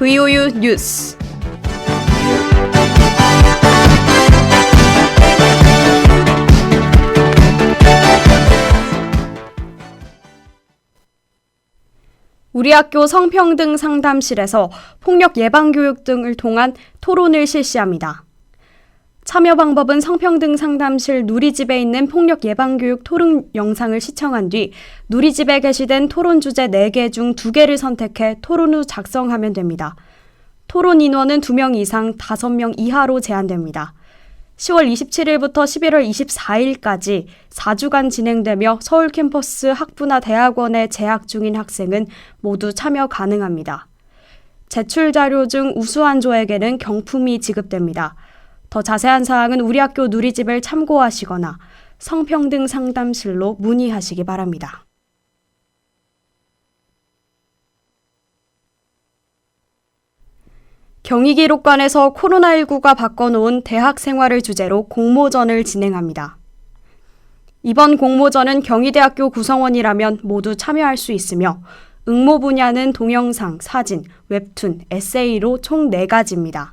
VOU 뉴스. 우리 학교 성평등 상담실에서 폭력 예방 교육 등을 통한 토론을 실시합니다. 참여 방법은 성평등 상담실 누리집에 있는 폭력 예방 교육 토론 영상을 시청한 뒤 누리집에 게시된 토론 주제 4개 중 2개를 선택해 토론 후 작성하면 됩니다. 토론 인원은 2명 이상 5명 이하로 제한됩니다. 10월 27일부터 11월 24일까지 4주간 진행되며 서울 캠퍼스 학부나 대학원에 재학 중인 학생은 모두 참여 가능합니다. 제출 자료 중 우수한 조에게는 경품이 지급됩니다. 더 자세한 사항은 우리 학교 누리집을 참고하시거나 성평등 상담실로 문의하시기 바랍니다. 경희기록관에서 코로나19가 바꿔놓은 대학 생활을 주제로 공모전을 진행합니다. 이번 공모전은 경희대학교 구성원이라면 모두 참여할 수 있으며 응모 분야는 동영상, 사진, 웹툰, 에세이로 총 4가지입니다.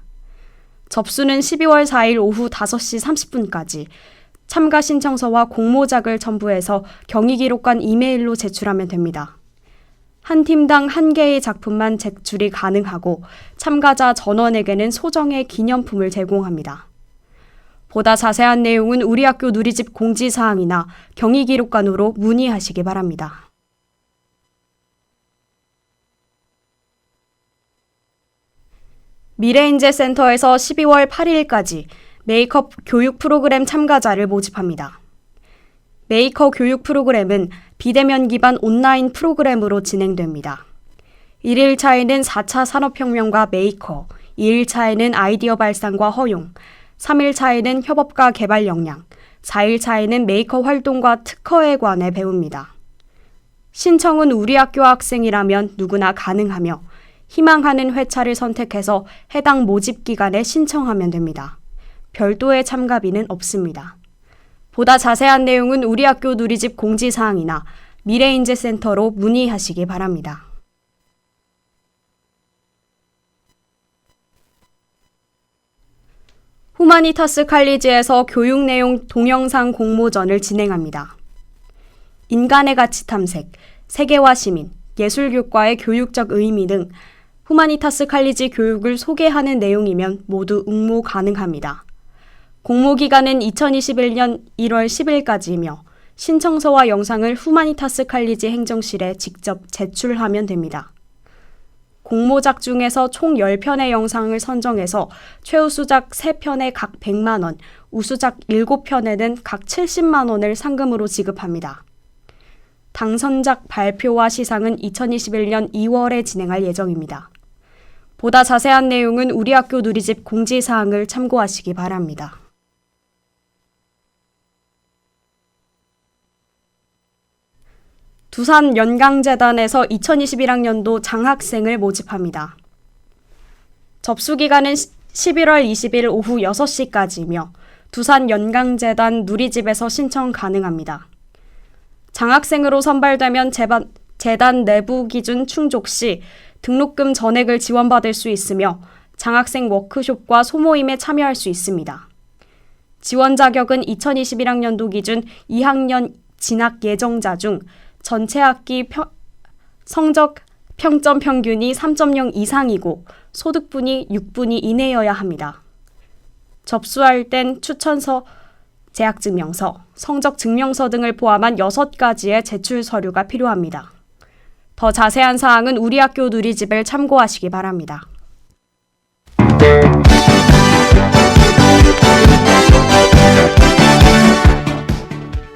접수는 12월 4일 오후 5시 30분까지 참가 신청서와 공모작을 첨부해서 경희기록관 이메일로 제출하면 됩니다. 한 팀당 1개의 작품만 제출이 가능하고 참가자 전원에게는 소정의 기념품을 제공합니다. 보다 자세한 내용은 우리 학교 누리집 공지사항이나 경희기록관으로 문의하시기 바랍니다. 미래인재센터에서 12월 8일까지 메이크업 교육 프로그램 참가자를 모집합니다. 메이커 교육 프로그램은 비대면 기반 온라인 프로그램으로 진행됩니다. 1일차에는 4차 산업혁명과 메이커, 2일차에는 아이디어 발상과 허용, 3일차에는 협업과 개발 역량, 4일차에는 메이커 활동과 특허에 관해 배웁니다. 신청은 우리 학교 학생이라면 누구나 가능하며 희망하는 회차를 선택해서 해당 모집 기간에 신청하면 됩니다. 별도의 참가비는 없습니다. 보다 자세한 내용은 우리 학교 누리집 공지사항이나 미래인재센터로 문의하시기 바랍니다. 후마니타스 칼리지에서 교육 내용 동영상 공모전을 진행합니다. 인간의 가치 탐색, 세계화 시민, 예술교과의 교육적 의미 등 후마니타스 칼리지 교육을 소개하는 내용이면 모두 응모 가능합니다. 공모 기간은 2021년 1월 10일까지이며 신청서와 영상을 후마니타스 칼리지 행정실에 직접 제출하면 됩니다. 공모작 중에서 총 10편의 영상을 선정해서 최우수작 3편에 각 100만 원, 우수작 7편에는 각 70만 원을 상금으로 지급합니다. 당선작 발표와 시상은 2021년 2월에 진행할 예정입니다. 보다 자세한 내용은 우리 학교 누리집 공지사항을 참고하시기 바랍니다. 두산 연강재단에서 2021학년도 장학생을 모집합니다. 접수기간은 11월 20일 오후 6시까지이며 두산 연강재단 누리집에서 신청 가능합니다. 장학생으로 선발되면 재단 내부 기준 충족 시 등록금 전액을 지원받을 수 있으며 장학생 워크숍과 소모임에 참여할 수 있습니다. 지원 자격은 2021학년도 기준 2학년 진학 예정자 중 전체 학기 성적 평점 평균이 3.0 이상이고 소득분이 6분위 이내여야 합니다. 접수할 땐 추천서, 재학증명서, 성적증명서 등을 포함한 6가지의 제출 서류가 필요합니다. 더 자세한 사항은 우리 학교 누리집을 참고하시기 바랍니다.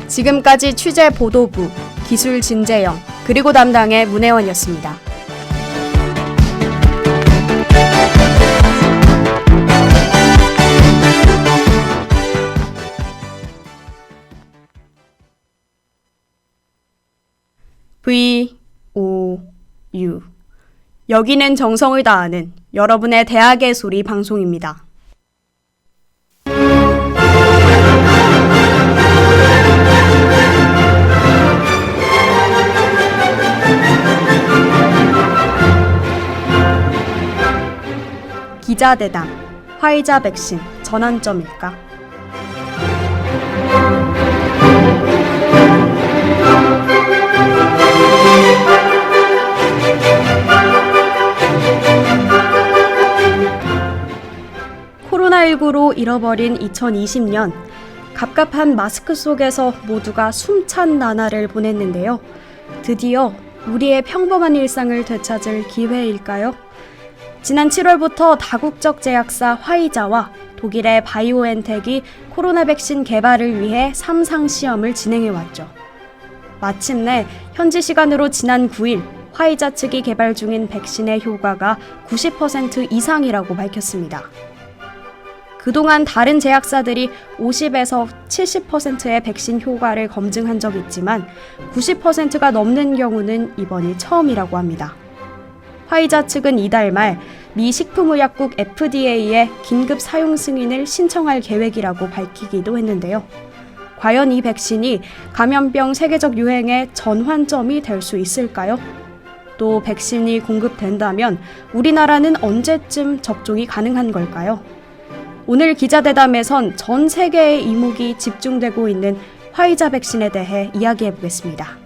지금까지 취재 보도부, 기술 진재영, 그리고 담당의 문혜원이었습니다. VOU. 여기는 정성을 다하는 여러분의 대학의 소리 방송입니다. 기자대담, 화이자 백신 전환점일까? 코로나19로 잃어버린 2020년, 갑갑한 마스크 속에서 모두가 숨찬 나날을 보냈는데요. 드디어 우리의 평범한 일상을 되찾을 기회일까요? 지난 7월부터 다국적 제약사 화이자와 독일의 바이오엔텍이 코로나 백신 개발을 위해 3상 시험을 진행해왔죠. 마침내 현지 시간으로 지난 9일 화이자 측이 개발 중인 백신의 효과가 90% 이상이라고 밝혔습니다. 그동안 다른 제약사들이 50에서 70%의 백신 효과를 검증한 적이 있지만 90%가 넘는 경우는 이번이 처음이라고 합니다. 화이자 측은 이달 말 미 식품의약국 FDA에 긴급 사용 승인을 신청할 계획이라고 밝히기도 했는데요. 과연 이 백신이 감염병 세계적 유행의 전환점이 될 수 있을까요? 또 백신이 공급된다면 우리나라는 언제쯤 접종이 가능한 걸까요? 오늘 기자대담에선 전 세계의 이목이 집중되고 있는 화이자 백신에 대해 이야기해 보겠습니다.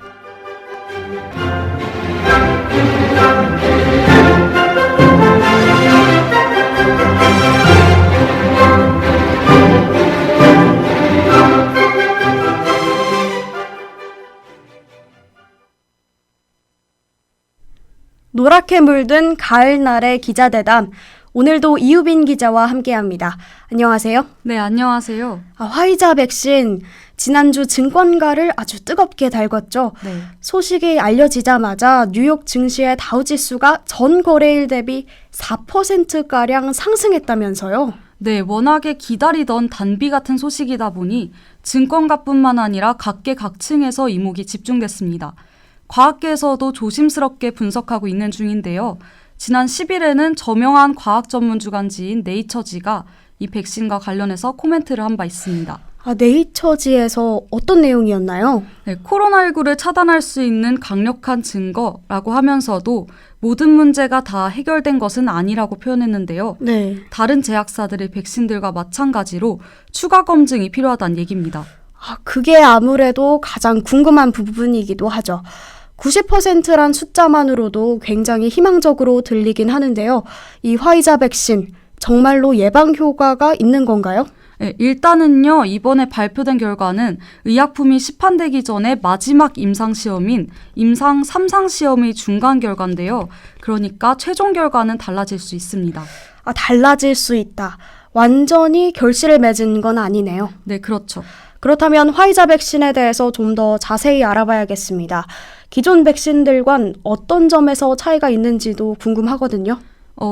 노랗게 물든 가을날의 기자대담, 오늘도 이유빈 기자와 함께합니다. 안녕하세요. 네, 안녕하세요. 화이자 백신, 지난주 증권가를 아주 뜨겁게 달궜죠. 네. 소식이 알려지자마자 뉴욕 증시의 다우지수가 전 거래일 대비 4%가량 상승했다면서요. 네, 워낙에 기다리던 단비 같은 소식이다 보니 증권가뿐만 아니라 각계각층에서 이목이 집중됐습니다. 과학계에서도 조심스럽게 분석하고 있는 중인데요. 지난 10일에는 저명한 과학 전문 주간지인 네이처지가 이 백신과 관련해서 코멘트를 한 바 있습니다. 네이처지에서 어떤 내용이었나요? 네, 코로나19를 차단할 수 있는 강력한 증거라고 하면서도 모든 문제가 다 해결된 것은 아니라고 표현했는데요. 네. 다른 제약사들의 백신들과 마찬가지로 추가 검증이 필요하다는 얘기입니다. 그게 아무래도 가장 궁금한 부분이기도 하죠. 90%란 숫자만으로도 굉장히 희망적으로 들리긴 하는데요. 이 화이자 백신 정말로 예방 효과가 있는 건가요? 네, 일단은요, 이번에 발표된 결과는 의약품이 시판되기 전에 마지막 임상시험인 임상 3상 시험의 중간 결과인데요. 그러니까 최종 결과는 달라질 수 있습니다. 달라질 수 있다. 완전히 결실을 맺은 건 아니네요. 네, 그렇죠. 그렇다면 화이자 백신에 대해서 좀 더 자세히 알아봐야겠습니다. 기존 백신들과는 어떤 점에서 차이가 있는지도 궁금하거든요.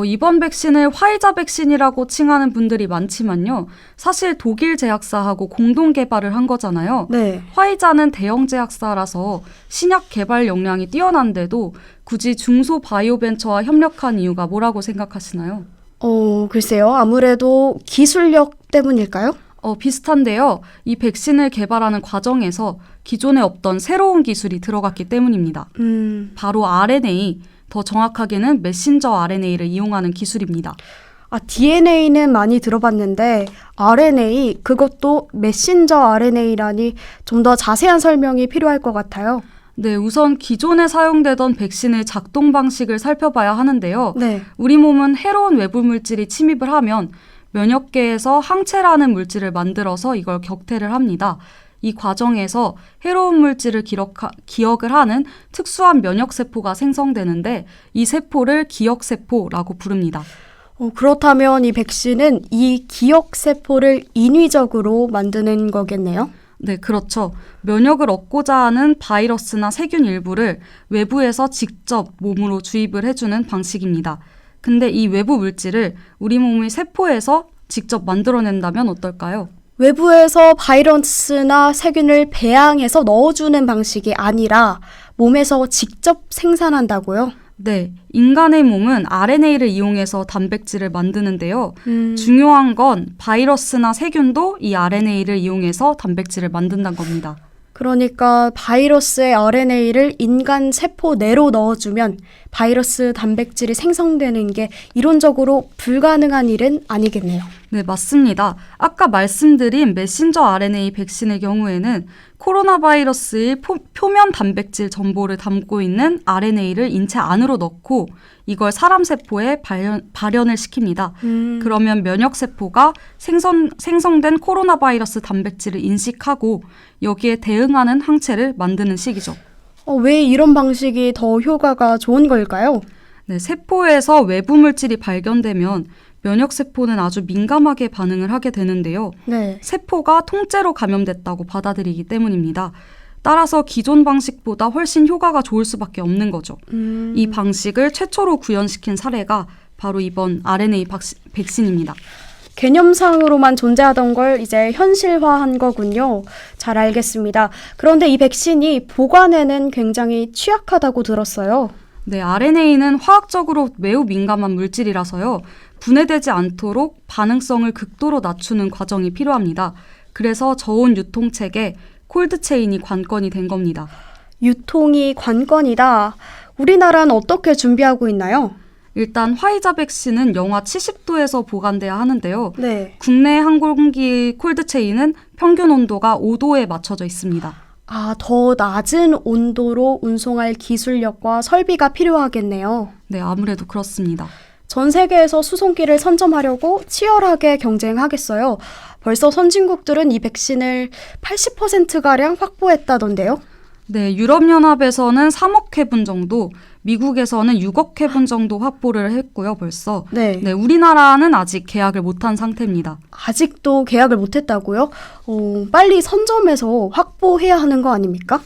이번 백신을 화이자 백신이라고 칭하는 분들이 많지만요. 사실 독일 제약사하고 공동 개발을 한 거잖아요. 네. 화이자는 대형 제약사라서 신약 개발 역량이 뛰어난데도 굳이 중소바이오벤처와 협력한 이유가 뭐라고 생각하시나요? 글쎄요. 아무래도 기술력 때문일까요? 비슷한데요. 이 백신을 개발하는 과정에서 기존에 없던 새로운 기술이 들어갔기 때문입니다. 바로 RNA, 더 정확하게는 메신저 RNA를 이용하는 기술입니다. DNA는 많이 들어봤는데 RNA, 그것도 메신저 RNA라니 좀 더 자세한 설명이 필요할 것 같아요. 네, 우선 기존에 사용되던 백신의 작동 방식을 살펴봐야 하는데요. 네. 우리 몸은 해로운 외부 물질이 침입을 하면 면역계에서 항체라는 물질을 만들어서 이걸 격퇴를 합니다. 이 과정에서 해로운 물질을 기억을 하는 특수한 면역세포가 생성되는데 이 세포를 기억세포라고 부릅니다. 그렇다면 이 백신은 이 기억세포를 인위적으로 만드는 거겠네요? 네, 그렇죠. 면역을 얻고자 하는 바이러스나 세균 일부를 외부에서 직접 몸으로 주입을 해주는 방식입니다. 근데 이 외부 물질을 우리 몸의 세포에서 직접 만들어낸다면 어떨까요? 외부에서 바이러스나 세균을 배양해서 넣어주는 방식이 아니라 몸에서 직접 생산한다고요? 네, 인간의 몸은 RNA를 이용해서 단백질을 만드는데요. 중요한 건 바이러스나 세균도 이 RNA를 이용해서 단백질을 만든다는 겁니다. 그러니까 바이러스의 RNA를 인간 세포 내로 넣어주면 바이러스 단백질이 생성되는 게 이론적으로 불가능한 일은 아니겠네요. 네, 맞습니다. 아까 말씀드린 메신저 RNA 백신의 경우에는 코로나 바이러스의 표면 단백질 전보를 담고 있는 RNA를 인체 안으로 넣고 이걸 사람 세포에 발현을 시킵니다. 그러면 면역 세포가 생성된 코로나 바이러스 단백질을 인식하고 여기에 대응하는 항체를 만드는 시기죠. 왜 이런 방식이 더 효과가 좋은 걸까요? 네, 세포에서 외부 물질이 발견되면 면역 세포는 아주 민감하게 반응을 하게 되는데요. 네. 세포가 통째로 감염됐다고 받아들이기 때문입니다. 따라서 기존 방식보다 훨씬 효과가 좋을 수밖에 없는 거죠. 이 방식을 최초로 구현시킨 사례가 바로 이번 RNA 백신입니다. 개념상으로만 존재하던 걸 이제 현실화한 거군요. 잘 알겠습니다. 그런데 이 백신이 보관에는 굉장히 취약하다고 들었어요. 네, RNA는 화학적으로 매우 민감한 물질이라서요. 분해되지 않도록 반응성을 극도로 낮추는 과정이 필요합니다. 그래서 저온 유통책에 콜드체인이 관건이 된 겁니다. 유통이 관건이다. 우리나라는 어떻게 준비하고 있나요? 일단 화이자 백신은 영하 70도에서 보관돼야 하는데요. 네. 국내 항공기 콜드체인은 평균 온도가 5도에 맞춰져 있습니다. 더 낮은 온도로 운송할 기술력과 설비가 필요하겠네요. 네, 아무래도 그렇습니다. 전 세계에서 수송기를 선점하려고 치열하게 경쟁하겠어요. 벌써 선진국들은 이 백신을 80%가량 확보했다던데요. 네, 유럽연합에서는 3억 회분 정도, 미국에서는 6억 회분 정도 확보를 했고요, 벌써. 네. 네, 우리나라는 아직 계약을 못한 상태입니다. 아직도 계약을 못했다고요? 빨리 선점해서 확보해야 하는 거 아닙니까?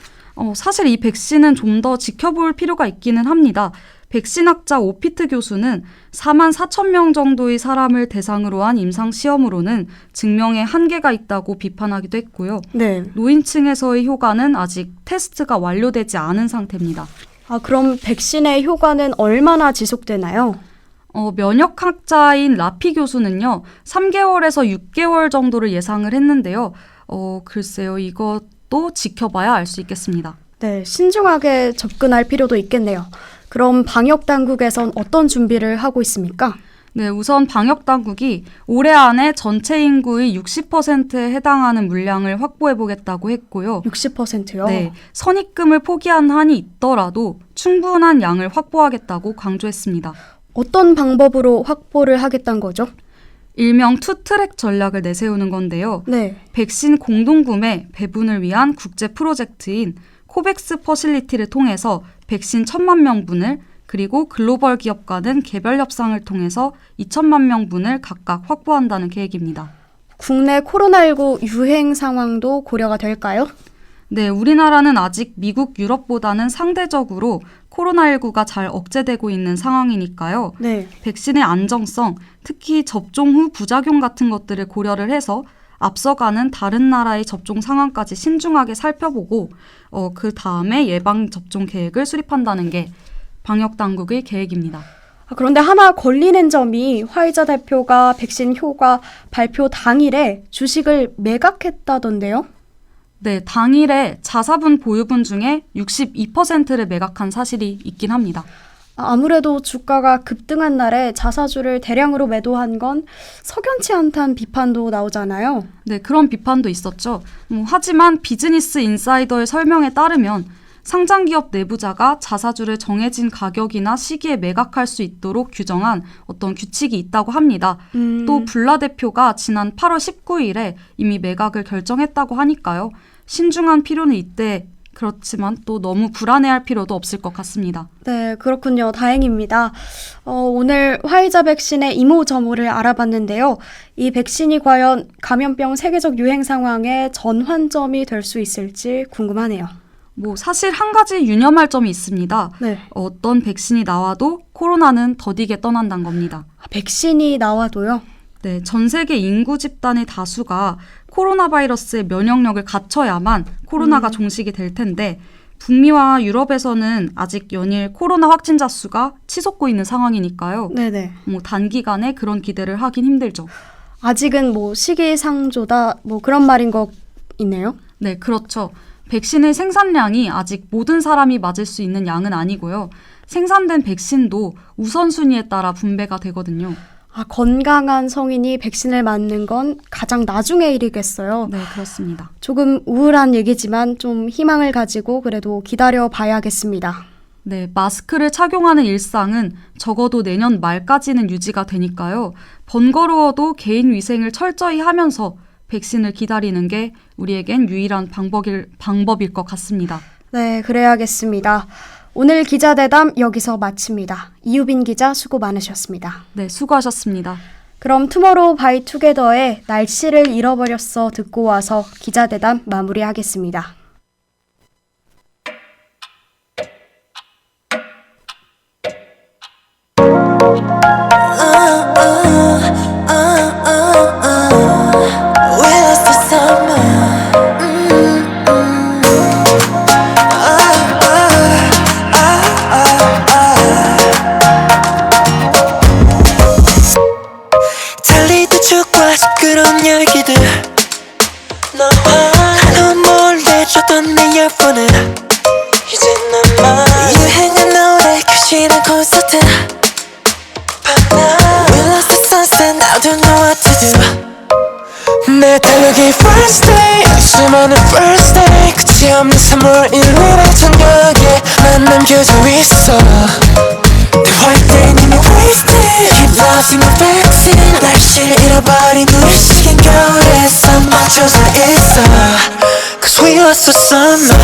사실 이 백신은 좀 더 지켜볼 필요가 있기는 합니다. 백신학자 오피트 교수는 4만 4천 명 정도의 사람을 대상으로 한 임상시험으로는 증명에 한계가 있다고 비판하기도 했고요. 네. 노인층에서의 효과는 아직 테스트가 완료되지 않은 상태입니다. 그럼 백신의 효과는 얼마나 지속되나요? 면역학자인 라피 교수는요, 3개월에서 6개월 정도를 예상을 했는데요. 글쎄요, 이것도 지켜봐야 알 수 있겠습니다. 네, 신중하게 접근할 필요도 있겠네요. 그럼 방역 당국에선 어떤 준비를 하고 있습니까? 네, 우선 방역 당국이 올해 안에 전체 인구의 60%에 해당하는 물량을 확보해 보겠다고 했고요. 60%요? 네, 선입금을 포기한 한이 있더라도 충분한 양을 확보하겠다고 강조했습니다. 어떤 방법으로 확보를 하겠다는 거죠? 일명 투트랙 전략을 내세우는 건데요. 네. 백신 공동구매, 배분을 위한 국제 프로젝트인 코백스 퍼실리티를 통해서 백신 1,000만 명분을 그리고 글로벌 기업과는 개별 협상을 통해서 2천만 명분을 각각 확보한다는 계획입니다. 국내 코로나19 유행 상황도 고려가 될까요? 네, 우리나라는 아직 미국, 유럽보다는 상대적으로 코로나19가 잘 억제되고 있는 상황이니까요. 네. 백신의 안정성, 특히 접종 후 부작용 같은 것들을 고려를 해서 앞서가는 다른 나라의 접종 상황까지 신중하게 살펴보고 그 다음에 예방접종 계획을 수립한다는 게 방역당국의 계획입니다. 그런데 하나 걸리는 점이 화이자 대표가 백신 효과 발표 당일에 주식을 매각했다던데요? 네, 당일에 자사분 보유분 중에 62%를 매각한 사실이 있긴 합니다. 아무래도 주가가 급등한 날에 자사주를 대량으로 매도한 건 석연치 않다는 비판도 나오잖아요. 네, 그런 비판도 있었죠. 하지만 비즈니스 인사이더의 설명에 따르면 상장기업 내부자가 자사주를 정해진 가격이나 시기에 매각할 수 있도록 규정한 어떤 규칙이 있다고 합니다. 또 불라 대표가 지난 8월 19일에 이미 매각을 결정했다고 하니까요. 신중한 필요는 있대. 그렇지만 또 너무 불안해할 필요도 없을 것 같습니다. 네, 그렇군요. 다행입니다. 오늘 화이자 백신의 이모저모를 알아봤는데요. 이 백신이 과연 감염병 세계적 유행 상황의 전환점이 될 수 있을지 궁금하네요. 사실 한 가지 유념할 점이 있습니다. 네. 어떤 백신이 나와도 코로나는 더디게 떠난다는 겁니다. 백신이 나와도요? 네, 전 세계 인구 집단의 다수가 코로나 바이러스의 면역력을 갖춰야만 코로나가 종식이 될 텐데 북미와 유럽에서는 아직 연일 코로나 확진자 수가 치솟고 있는 상황이니까요. 네네. 단기간에 그런 기대를 하긴 힘들죠. 아직은 시기상조다 그런 말인 것 있네요. 네, 그렇죠. 백신의 생산량이 아직 모든 사람이 맞을 수 있는 양은 아니고요. 생산된 백신도 우선순위에 따라 분배가 되거든요. 건강한 성인이 백신을 맞는 건 가장 나중의 일이겠어요. 네, 그렇습니다. 조금 우울한 얘기지만 좀 희망을 가지고 그래도 기다려 봐야겠습니다. 네, 마스크를 착용하는 일상은 적어도 내년 말까지는 유지가 되니까요. 번거로워도 개인 위생을 철저히 하면서 백신을 기다리는 게 우리에겐 유일한 방법일 것 같습니다. 네, 그래야겠습니다. 오늘 기자대담 여기서 마칩니다. 이유빈 기자 수고 많으셨습니다. 네, 수고하셨습니다. 그럼 투모로우 바이 투게더의 날씨를 잃어버렸어 듣고 와서 기자대담 마무리하겠습니다. 달리던 축과 시끄러운 열기들 너와 넌 몰래줬던 내 이어폰은 이제 너만 유행한 노래 교실은 콘서트 We lost the sunset, now don't know what to do 내 달력이 first day 수많은 first day 끝이 없는 3월 1일의 저녁에 난 남겨져 있어 내 white day 이미 wasted Keep losing my vaccine 날씨를 잃어버린 우리 시간 겨울에서 멈춰져 있어 Cause we lost the summer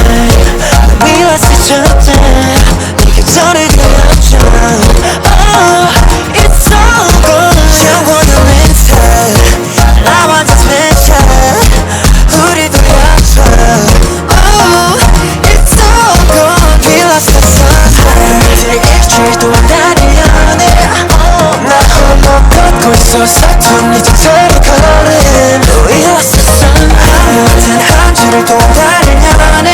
We lost each other 네 계절을 그려줘 Oh, it's all gone 영원한 winter 나와 다 special 우리 돌려줘 Oh, it's all gone We lost the summer 일주일 동안 나를 연애 나 홀로 걷고 있어 서툰 네 자체를 걸음 We lost the summer 모든 한 주를 동안 나를 연애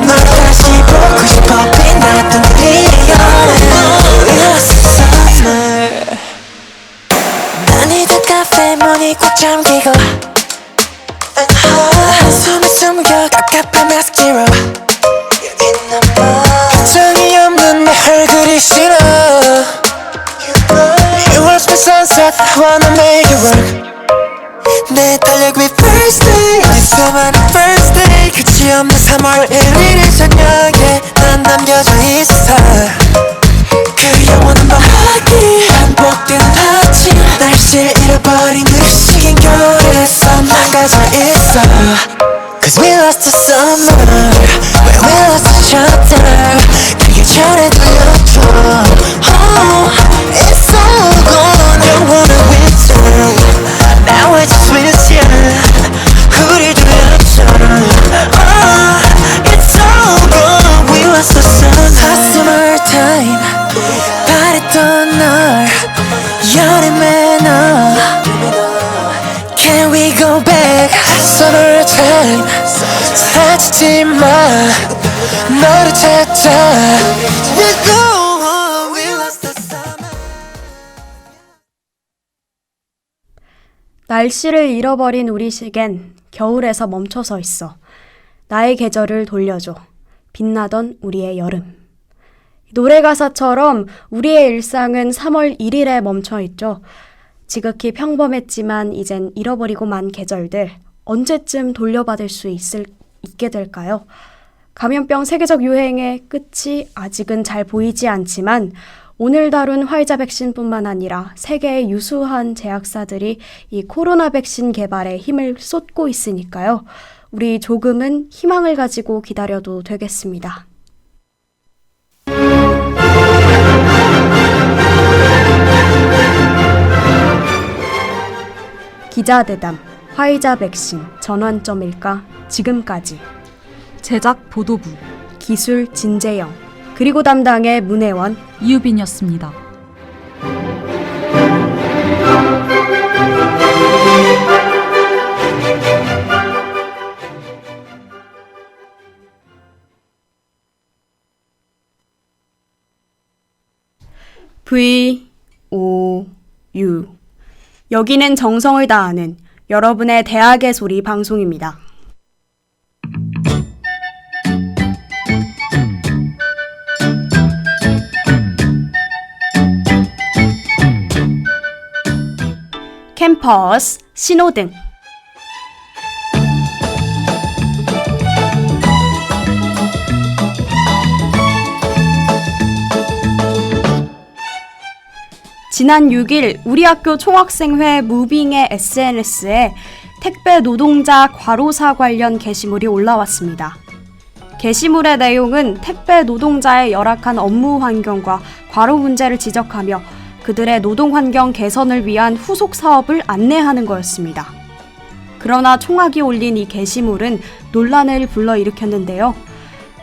널 다시 보고 싶어 빛났던 우리의 연애 We lost the summer 난이던 카페 문이 꽉 잠기고 한숨을 숨겨 깝깝한 마스키로 표정이 없는 내 얼굴이 싫어 You watch my sunset, I wanna make it work 내 달력 위 first day 내 수많은 first day 끝이 없는 3월 1일의 저녁에 난 남겨져 있어 그 영원한 밤하기 반복되는 아침 날씨를 잃어버린 그 시간 겨울에서 망가져 있어 Cause we lost the summer When we lost each other 그 계절에 돌려줘 Oh, it's all gone 영원한 winter Now I just miss you 우리 돌려줘 Oh, it's all gone We lost the summer Hot summer time 바랬던 널 여름에 너 Can we go back Summer time 사라지지 마 너를 찾아 We go on We lost the summer 날씨를 잃어버린 우리 시간 겨울에서 멈춰서 있어. 나의 계절을 돌려줘. 빛나던 우리의 여름. 노래 가사처럼 우리의 일상은 3월 1일에 멈춰 있죠. 지극히 평범했지만 이젠 잃어버리고 만 계절들 언제쯤 돌려받을 수 있게 될까요? 감염병 세계적 유행의 끝이 아직은 잘 보이지 않지만 오늘 다룬 화이자 백신뿐만 아니라 세계의 유수한 제약사들이 이 코로나 백신 개발에 힘을 쏟고 있으니까요. 우리 조금은 희망을 가지고 기다려도 되겠습니다. 기자대담, 화이자 백신, 전환점일까? 지금까지. 제작 보도부 기술 진재영, 그리고 담당의 문혜원, 이유빈이었습니다. VOU. 여기는 정성을 다하는 여러분의 대학의 소리 방송입니다. 캠퍼스 신호등. 지난 6일 우리 학교 총학생회 무빙의 SNS에 택배 노동자 과로사 관련 게시물이 올라왔습니다. 게시물의 내용은 택배 노동자의 열악한 업무 환경과 과로 문제를 지적하며 그들의 노동 환경 개선을 위한 후속 사업을 안내하는 거였습니다. 그러나 총학이 올린 이 게시물은 논란을 불러일으켰는데요.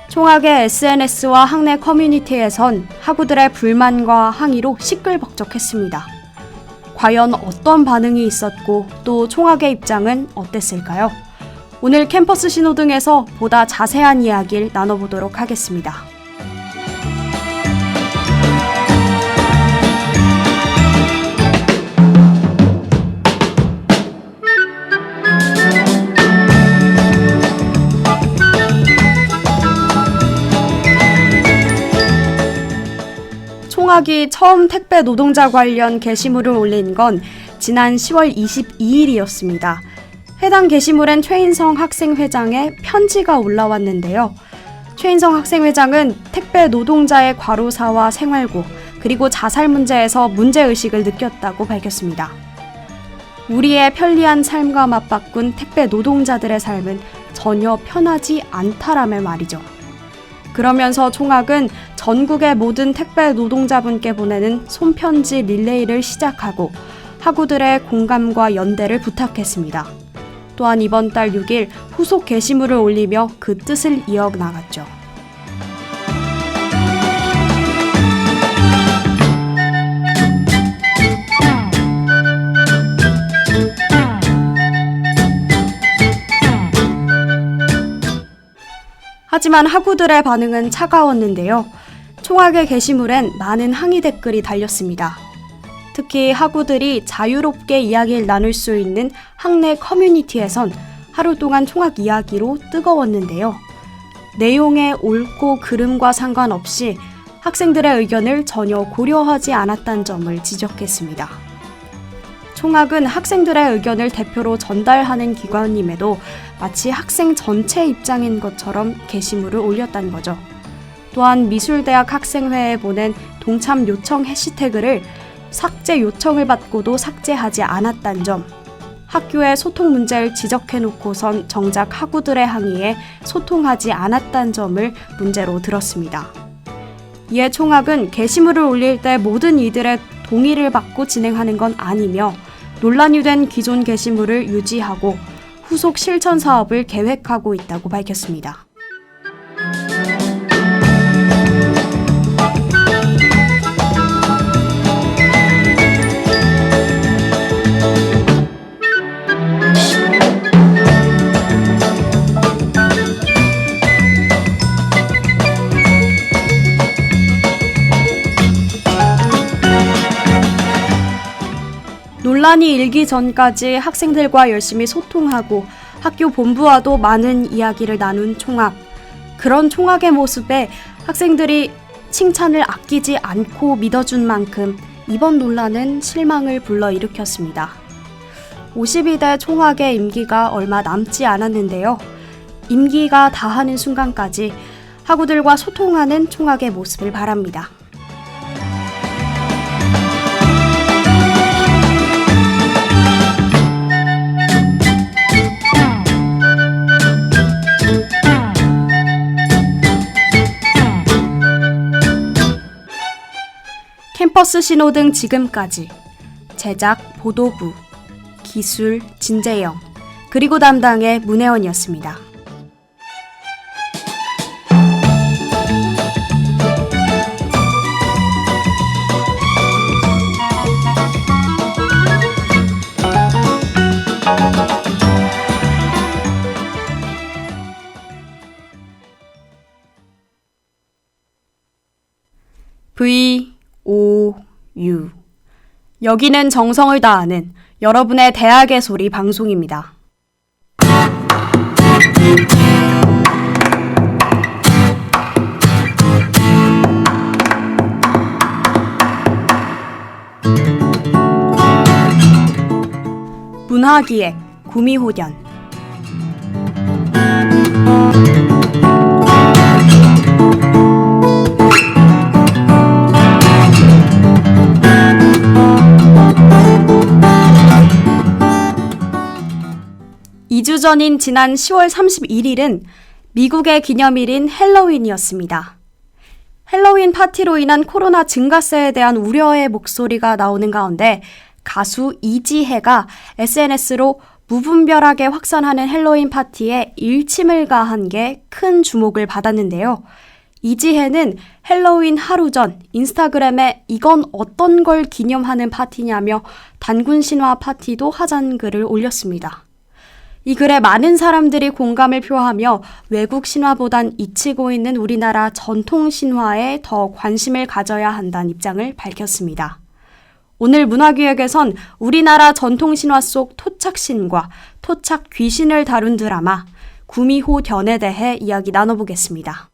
총학의 SNS와 학내 커뮤니티에선 학우들의 불만과 항의로 시끌벅적했습니다. 과연 어떤 반응이 있었고 또 총학의 입장은 어땠을까요? 오늘 캠퍼스 신호등에서 보다 자세한 이야기를 나눠보도록 하겠습니다. 총학이 처음 택배 노동자 관련 게시물을 올린 건 지난 10월 22일이었습니다. 해당 게시물엔 최인성 학생회장의 편지가 올라왔는데요. 최인성 학생회장은 택배 노동자의 과로사와 생활고 그리고 자살 문제에서 문제의식을 느꼈다고 밝혔습니다. 우리의 편리한 삶과 맞바꾼 택배 노동자들의 삶은 전혀 편하지 않다라며 말이죠. 그러면서 총학은 전국의 모든 택배 노동자분께 보내는 손편지 릴레이를 시작하고 학우들의 공감과 연대를 부탁했습니다. 또한 이번 달 6일 후속 게시물을 올리며 그 뜻을 이어나갔죠. 하지만 학우들의 반응은 차가웠는데요. 총학의 게시물엔 많은 항의 댓글이 달렸습니다. 특히 학우들이 자유롭게 이야기를 나눌 수 있는 학내 커뮤니티에선 하루 동안 총학 이야기로 뜨거웠는데요. 내용의 옳고 그름과 상관없이 학생들의 의견을 전혀 고려하지 않았다는 점을 지적했습니다. 총학은 학생들의 의견을 대표로 전달하는 기관임에도 마치 학생 전체 입장인 것처럼 게시물을 올렸다는 거죠. 또한 미술대학 학생회에 보낸 동참 요청 해시태그를 삭제 요청을 받고도 삭제하지 않았다는 점, 학교의 소통 문제를 지적해놓고선 정작 학우들의 항의에 소통하지 않았다는 점을 문제로 들었습니다. 이에 총학은 게시물을 올릴 때 모든 이들의 동의를 받고 진행하는 건 아니며 논란이 된 기존 게시물을 유지하고 후속 실천 사업을 계획하고 있다고 밝혔습니다. 논란이 일기 전까지 학생들과 열심히 소통하고 학교 본부와도 많은 이야기를 나눈 총학. 그런 총학의 모습에 학생들이 칭찬을 아끼지 않고 믿어준 만큼 이번 논란은 실망을 불러일으켰습니다. 52대 총학의 임기가 얼마 남지 않았는데요. 임기가 다하는 순간까지 학우들과 소통하는 총학의 모습을 바랍니다. 캠퍼스 신호등 지금까지 제작 보도부, 기술 진재영, 그리고 담당의 문혜원이었습니다. VOU. 여기는 정성을 다하는 여러분의 대학의 소리 방송입니다. 문화기획 구미호견. 이 주 전인 지난 10월 31일은 미국의 기념일인 헬로윈이었습니다. 헬로윈 파티로 인한 코로나 증가세에 대한 우려의 목소리가 나오는 가운데 가수 이지혜가 SNS로 무분별하게 확산하는 헬로윈 파티에 일침을 가한 게 큰 주목을 받았는데요. 이지혜는 헬로윈 하루 전 인스타그램에 이건 어떤 걸 기념하는 파티냐며 단군 신화 파티도 하자는 글을 올렸습니다. 이 글에 많은 사람들이 공감을 표하며 외국 신화보단 잊히고 있는 우리나라 전통 신화에 더 관심을 가져야 한다는 입장을 밝혔습니다. 오늘 문화기획에선 우리나라 전통 신화 속 토착신과 토착 귀신을 다룬 드라마 구미호견에 대해 이야기 나눠보겠습니다.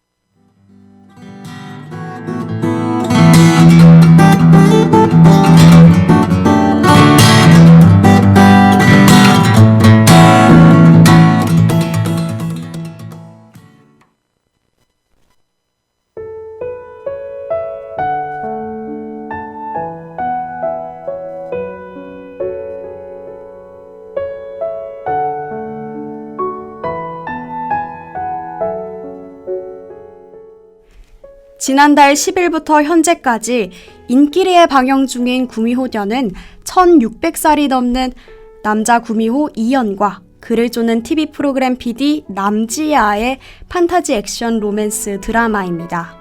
지난달 10일부터 현재까지 인기리에 방영 중인 구미호견은 1600살이 넘는 남자 구미호 이연과 그를 쫓는 TV 프로그램 PD 남지아의 판타지 액션 로맨스 드라마입니다.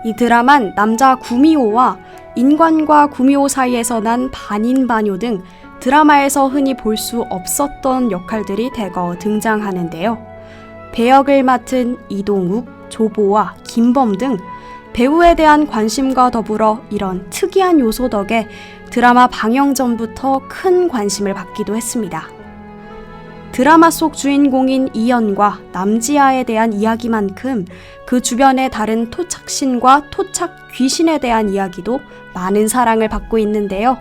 이 드라마는 남자 구미호와 인관과 구미호 사이에서 난 반인반요 등 드라마에서 흔히 볼 수 없었던 역할들이 대거 등장하는데요. 배역을 맡은 이동욱, 조보아, 김범 등 배우에 대한 관심과 더불어 이런 특이한 요소 덕에 드라마 방영 전부터 큰 관심을 받기도 했습니다. 드라마 속 주인공인 이연과 남지아에 대한 이야기만큼 그 주변의 다른 토착신과 토착 귀신에 대한 이야기도 많은 사랑을 받고 있는데요.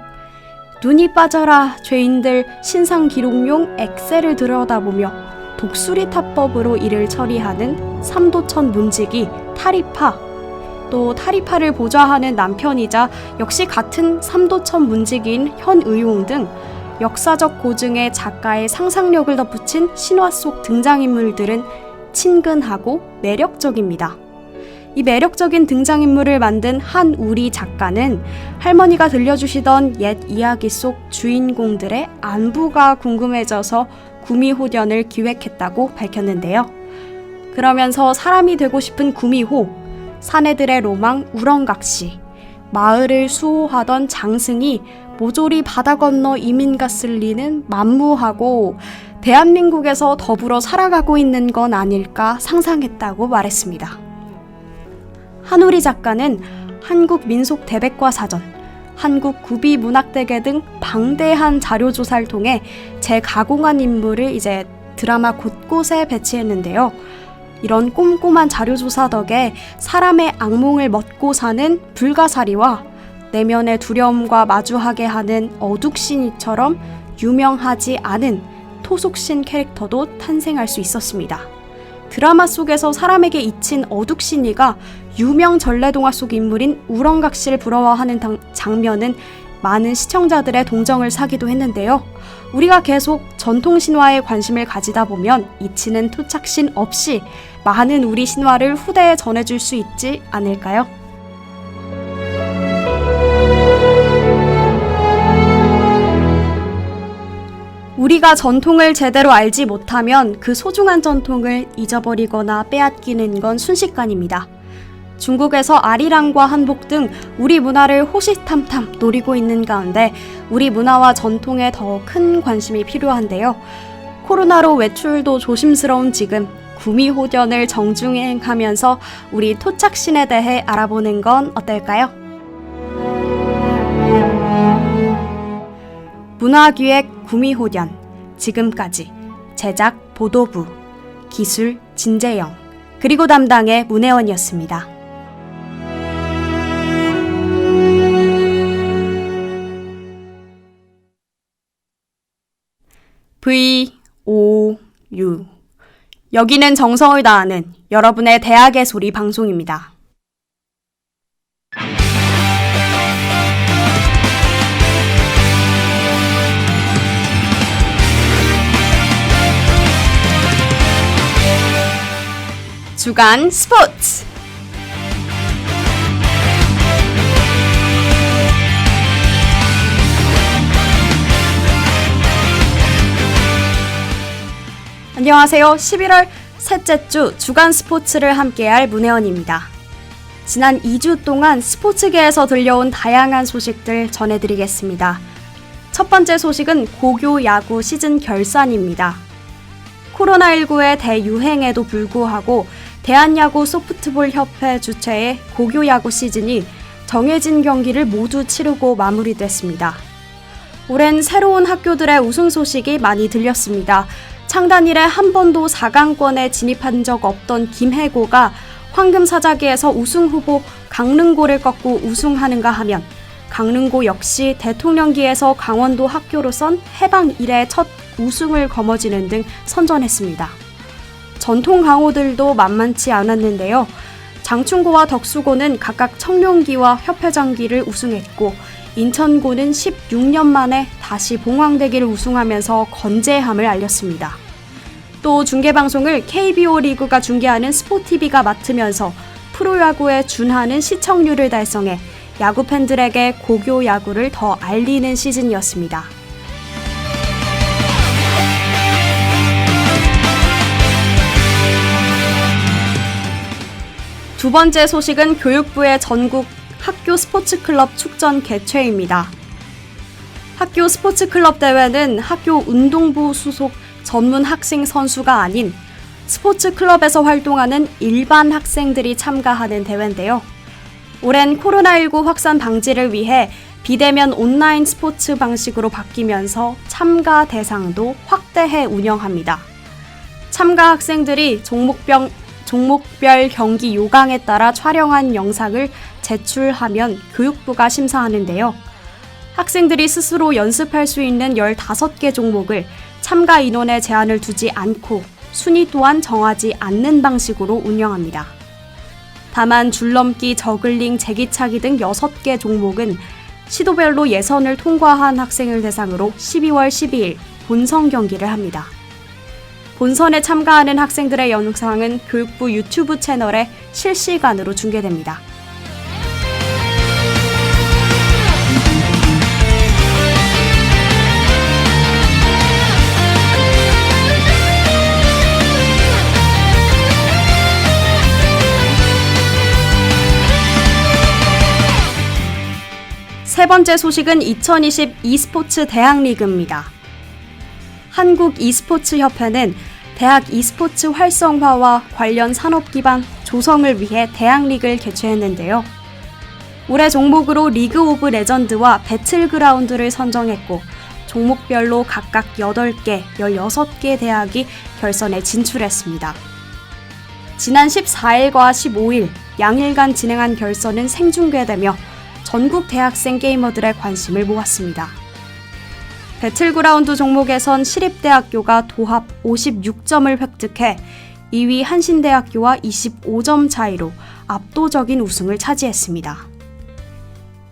눈이 빠져라 죄인들 신상 기록용 엑셀을 들여다보며 독수리 타법으로 일을 처리하는 삼도천 문지기 타리파, 또 타리파를 보좌하는 남편이자 역시 같은 삼도천 문지기인 현의용 등 역사적 고증의 작가의 상상력을 덧붙인 신화 속 등장인물들은 친근하고 매력적입니다. 이 매력적인 등장인물을 만든 한우리 작가는 할머니가 들려주시던 옛 이야기 속 주인공들의 안부가 궁금해져서 구미호견을 기획했다고 밝혔는데요. 그러면서 사람이 되고 싶은 구미호, 사내들의 로망 우렁각시, 마을을 수호하던 장승이 모조리 바다 건너 이민 갔을 리는 만무하고 대한민국에서 더불어 살아가고 있는 건 아닐까 상상했다고 말했습니다. 한우리 작가는 한국민속대백과 사전, 한국구비문학대계 등 방대한 자료조사를 통해 재가공한 인물을 이제 드라마 곳곳에 배치했는데요. 이런 꼼꼼한 자료조사 덕에 사람의 악몽을 먹고 사는 불가사리와 내면의 두려움과 마주하게 하는 어둑신이처럼 유명하지 않은 토속신 캐릭터도 탄생할 수 있었습니다. 드라마 속에서 사람에게 잊힌 어둑신이가 유명 전래동화 속 인물인 우렁각시를 부러워하는 장면은 많은 시청자들의 동정을 사기도 했는데요. 우리가 계속 전통신화에 관심을 가지다 보면 잊히는 토착신 없이 많은 우리 신화를 후대에 전해줄 수 있지 않을까요? 우리가 전통을 제대로 알지 못하면 그 소중한 전통을 잊어버리거나 빼앗기는 건 순식간입니다. 중국에서 아리랑과 한복 등 우리 문화를 호시탐탐 노리고 있는 가운데 우리 문화와 전통에 더 큰 관심이 필요한데요. 코로나로 외출도 조심스러운 지금 구미호견을 정중행하면서 우리 토착신에 대해 알아보는 건 어떨까요? 문화기획 구미호견, 지금까지 제작 보도부, 기술 진재영, 그리고 담당의 문혜원이었습니다. VOU. 여기는 정성을 다하는 여러분의 대학의 소리 방송입니다. 주간 스포츠. 안녕하세요. 11월 셋째 주 주간 스포츠를 함께할 문혜원입니다. 지난 2주 동안 스포츠계에서 들려온 다양한 소식들 전해드리겠습니다. 첫 번째 소식은 고교 야구 시즌 결산입니다. 코로나19의 대유행에도 불구하고 대한야구 소프트볼 협회 주최의 고교 야구 시즌이 정해진 경기를 모두 치르고 마무리됐습니다. 올해는 새로운 학교들의 우승 소식이 많이 들렸습니다. 창단 이래 한 번도 4강권에 진입한 적 없던 김해고가 황금사자기에서 우승 후보 강릉고를 꺾고 우승하는가 하면 강릉고 역시 대통령기에서 강원도 학교로선 해방 이래 첫 우승을 거머쥐는 등 선전했습니다. 전통 강호들도 만만치 않았는데요. 장충고와 덕수고는 각각 청룡기와 협회장기를 우승했고 인천고는 16년 만에 다시 봉황대기를 우승하면서 건재함을 알렸습니다. 또 중계방송을 KBO 리그가 중계하는 스포티비가 맡으면서 프로야구에 준하는 시청률을 달성해 야구 팬들에게 고교 야구를 더 알리는 시즌이었습니다. 두 번째 소식은 교육부의 전국 학교 스포츠클럽 축전 개최입니다. 학교 스포츠클럽 대회는 학교 운동부 소속 전문 학생 선수가 아닌 스포츠클럽에서 활동하는 일반 학생들이 참가하는 대회인데요. 올해는 코로나19 확산 방지를 위해 비대면 온라인 스포츠 방식으로 바뀌면서 참가 대상도 확대해 운영합니다. 참가 학생들이 종목별 경기 요강에 따라 촬영한 영상을 제출하면 교육부가 심사하는데요. 학생들이 스스로 연습할 수 있는 15개 종목을 참가 인원에 제한을 두지 않고 순위 또한 정하지 않는 방식으로 운영합니다. 다만 줄넘기, 저글링, 제기차기 등 6개 종목은 시도별로 예선을 통과한 학생을 대상으로 12월 12일 본선 경기를 합니다. 본선에 참가하는 학생들의 영상은 교육부 유튜브 채널에 실시간으로 중계됩니다. 세 번째 소식은 2020 e스포츠 대학리그입니다. 한국 e스포츠 협회는 대학 e스포츠 활성화와 관련 산업 기반 조성을 위해 대학리그를 개최했는데요. 올해 종목으로 리그 오브 레전드와 배틀그라운드를 선정했고 종목별로 각각 8개, 16개 대학이 결선에 진출했습니다. 지난 14일과 15일 양일간 진행한 결선은 생중계되며 전국 대학생 게이머들의 관심을 모았습니다. 배틀그라운드 종목에선 시립대학교가 도합 56점을 획득해 2위 한신대학교와 25점 차이로 압도적인 우승을 차지했습니다.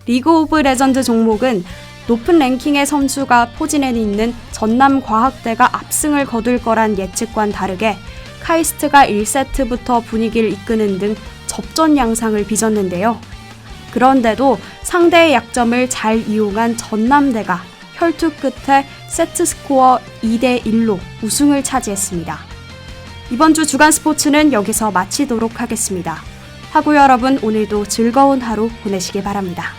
리그 오브 레전드 종목은 높은 랭킹의 선수가 포진해 있는 전남과학대가 압승을 거둘 거란 예측과는 다르게 카이스트가 1세트부터 분위기를 이끄는 등 접전 양상을 빚었는데요. 그런데도 상대의 약점을 잘 이용한 전남대가 혈투 끝에 세트 스코어 2대1로 우승을 차지했습니다. 이번 주 주간 스포츠는 여기서 마치도록 하겠습니다. 하구 여러분, 오늘도 즐거운 하루 보내시길 바랍니다.